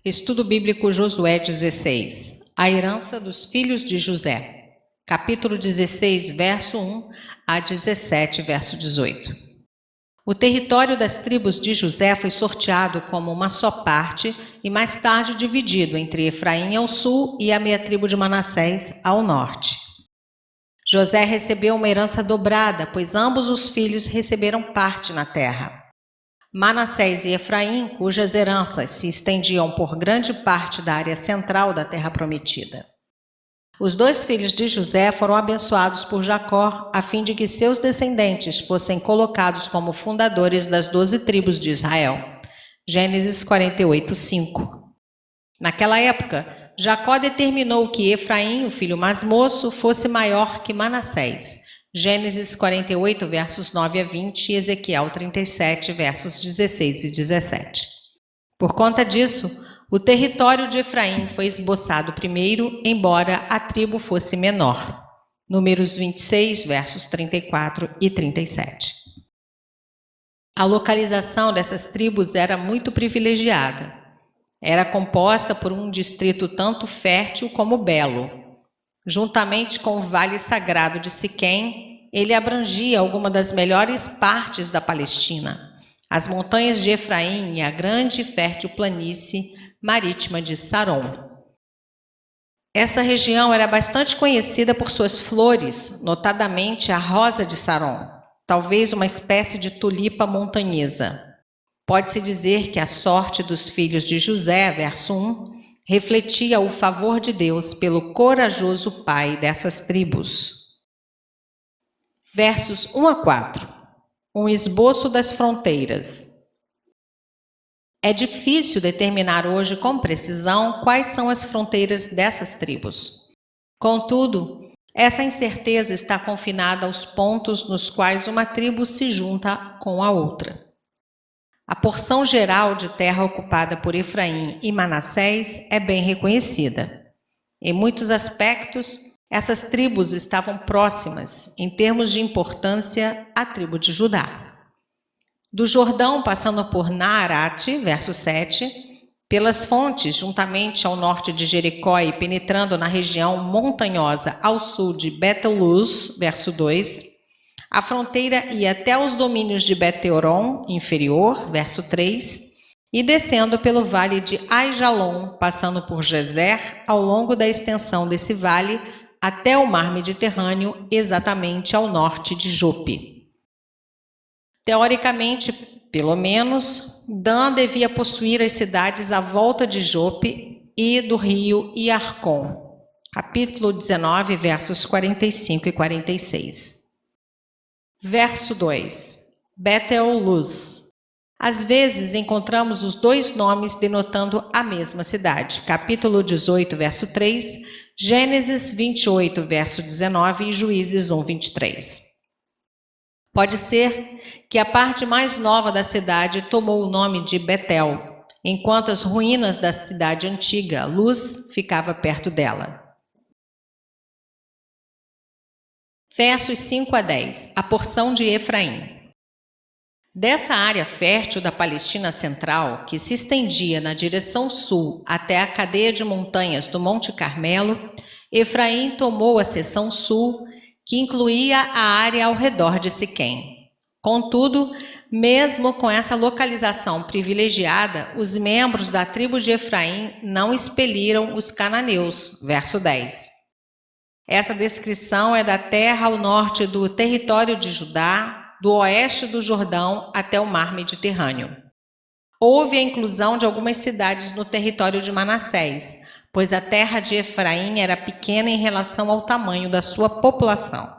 Estudo Bíblico Josué 16. A herança dos filhos de José. Capítulo 16, verso 1 a 17, verso 18. O território das tribos de José foi sorteado como uma só parte e mais tarde dividido entre Efraim ao sul e a meia tribo de Manassés ao norte. José recebeu uma herança dobrada, pois ambos os filhos receberam parte na terra. Manassés e Efraim, cujas heranças se estendiam por grande parte da área central da terra prometida. Os dois filhos de José foram abençoados por Jacó, a fim de que seus descendentes fossem colocados como fundadores das 12 tribos de Israel. Gênesis 48, 5. Naquela época, Jacó determinou que Efraim, o filho mais moço, fosse maior que Manassés. Gênesis 48, versos 9 a 20 e Ezequiel 37, versos 16 e 17. Por conta disso, o território de Efraim foi esboçado primeiro, embora a tribo fosse menor. Números 26, versos 34 e 37. A localização dessas tribos era muito privilegiada. Era composta por um distrito tanto fértil como belo. Juntamente com o Vale Sagrado de Siquém, ele abrangia alguma das melhores partes da Palestina, as montanhas de Efraim e a grande e fértil planície marítima de Saron. Essa região era bastante conhecida por suas flores, notadamente a rosa de Saron, talvez uma espécie de tulipa montanhesa. Pode-se dizer que a sorte dos filhos de José, verso 1, refletia o favor de Deus pelo corajoso pai dessas tribos. Versos 1 a 4. Um esboço das fronteiras. É difícil determinar hoje com precisão quais são as fronteiras dessas tribos. Contudo, essa incerteza está confinada aos pontos nos quais uma tribo se junta com a outra. A porção geral de terra ocupada por Efraim e Manassés é bem reconhecida. Em muitos aspectos, essas tribos estavam próximas, em termos de importância, à tribo de Judá. Do Jordão, passando por Naarate, verso 7, pelas fontes, juntamente ao norte de Jericó e penetrando na região montanhosa ao sul de Bet-Luz, verso 2, a fronteira ia até os domínios de Bet-Horon, inferior, verso 3, e descendo pelo vale de Aijalon, passando por Gezer, ao longo da extensão desse vale, até o mar Mediterrâneo, exatamente ao norte de Jope. Teoricamente, pelo menos, Dan devia possuir as cidades à volta de Jope e do rio Iarcon. Capítulo 19, versos 45 e 46. Verso 2. Bet-Luz. Às vezes encontramos os dois nomes denotando a mesma cidade. Capítulo 18, verso 3, Gênesis 28, verso 19 e Juízes 1, 23. Pode ser que a parte mais nova da cidade tomou o nome de Betel, enquanto as ruínas da cidade antiga, Luz, ficava perto dela. Versos 5 a 10. A porção de Efraim. Dessa área fértil da Palestina Central, que se estendia na direção sul até a cadeia de montanhas do Monte Carmelo, Efraim tomou a seção sul, que incluía a área ao redor de Siquém. Contudo, mesmo com essa localização privilegiada, os membros da tribo de Efraim não expeliram os cananeus. Verso 10. Essa descrição é da terra ao norte do território de Judá, do oeste do Jordão até o mar Mediterrâneo. Houve a inclusão de algumas cidades no território de Manassés, pois a terra de Efraim era pequena em relação ao tamanho da sua população.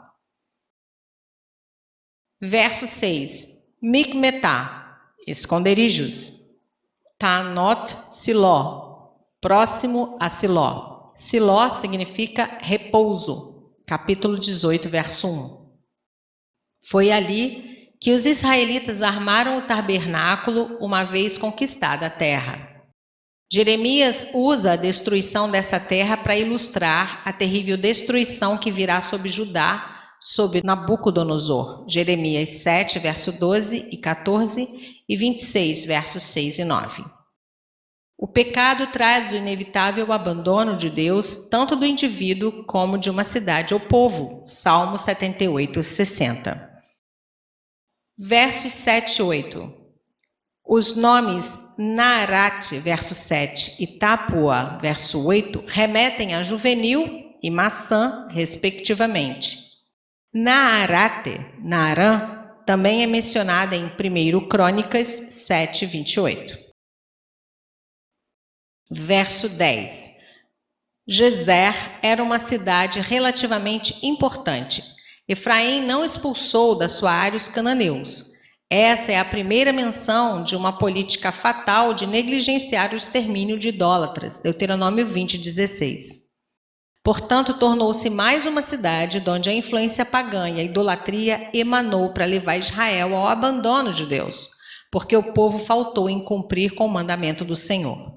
Verso 6. Micmetá, esconderijos. Tanot Siló, próximo a Siló. Siló significa repouso. Capítulo 18, verso 1. Foi ali que os israelitas armaram o tabernáculo uma vez conquistada a terra. Jeremias usa a destruição dessa terra para ilustrar a terrível destruição que virá sobre Judá, sob Nabucodonosor. Jeremias 7, verso 12 e 14 e 26, versos 6 e 9. O pecado traz o inevitável abandono de Deus, tanto do indivíduo como de uma cidade ou povo. Salmo 78, 60. Versos 7 e 8. Os nomes Naarate, verso 7, e Tapua, verso 8, remetem a juvenil e maçã, respectivamente. Naarate, Naarã, também é mencionada em 1 Crônicas 7, 28. Verso 10. Gezer era uma cidade relativamente importante. Efraim não expulsou da sua área os cananeus. Essa é a primeira menção de uma política fatal de negligenciar o extermínio de idólatras. Deuteronômio 20, 16. Portanto, tornou-se mais uma cidade onde a influência pagã e a idolatria emanou para levar Israel ao abandono de Deus, porque o povo faltou em cumprir com o mandamento do Senhor.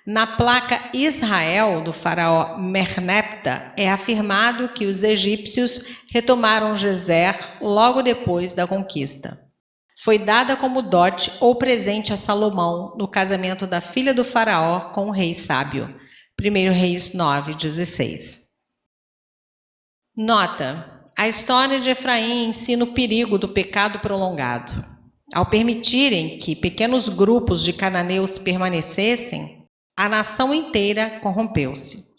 Na placa Israel do faraó Merneptah é afirmado que os egípcios retomaram Gezer logo depois da conquista. Foi dada como dote ou presente a Salomão no casamento da filha do faraó com o rei sábio. 1 Reis 9, 16. Nota: a história de Efraim ensina o perigo do pecado prolongado. Ao permitirem que pequenos grupos de cananeus permanecessem, a nação inteira corrompeu-se.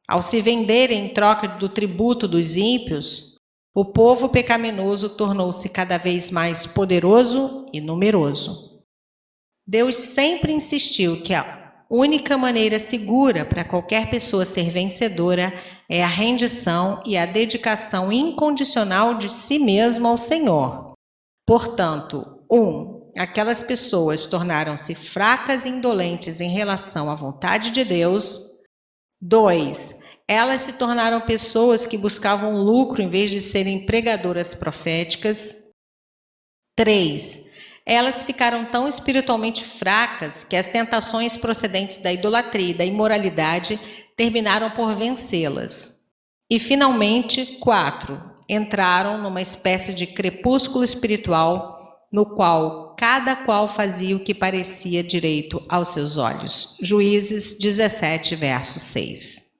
Ao se venderem em troca do tributo dos ímpios, o povo pecaminoso tornou-se cada vez mais poderoso e numeroso. Deus sempre insistiu que a única maneira segura para qualquer pessoa ser vencedora é a rendição e a dedicação incondicional de si mesma ao Senhor. Portanto, aquelas pessoas tornaram-se fracas e indolentes em relação à vontade de Deus. 2, elas se tornaram pessoas que buscavam lucro em vez de serem pregadoras proféticas. 3, elas ficaram tão espiritualmente fracas que as tentações procedentes da idolatria e da imoralidade terminaram por vencê-las. E, finalmente, 4, entraram numa espécie de crepúsculo espiritual no qual cada qual fazia o que parecia direito aos seus olhos. Juízes 17, verso 6.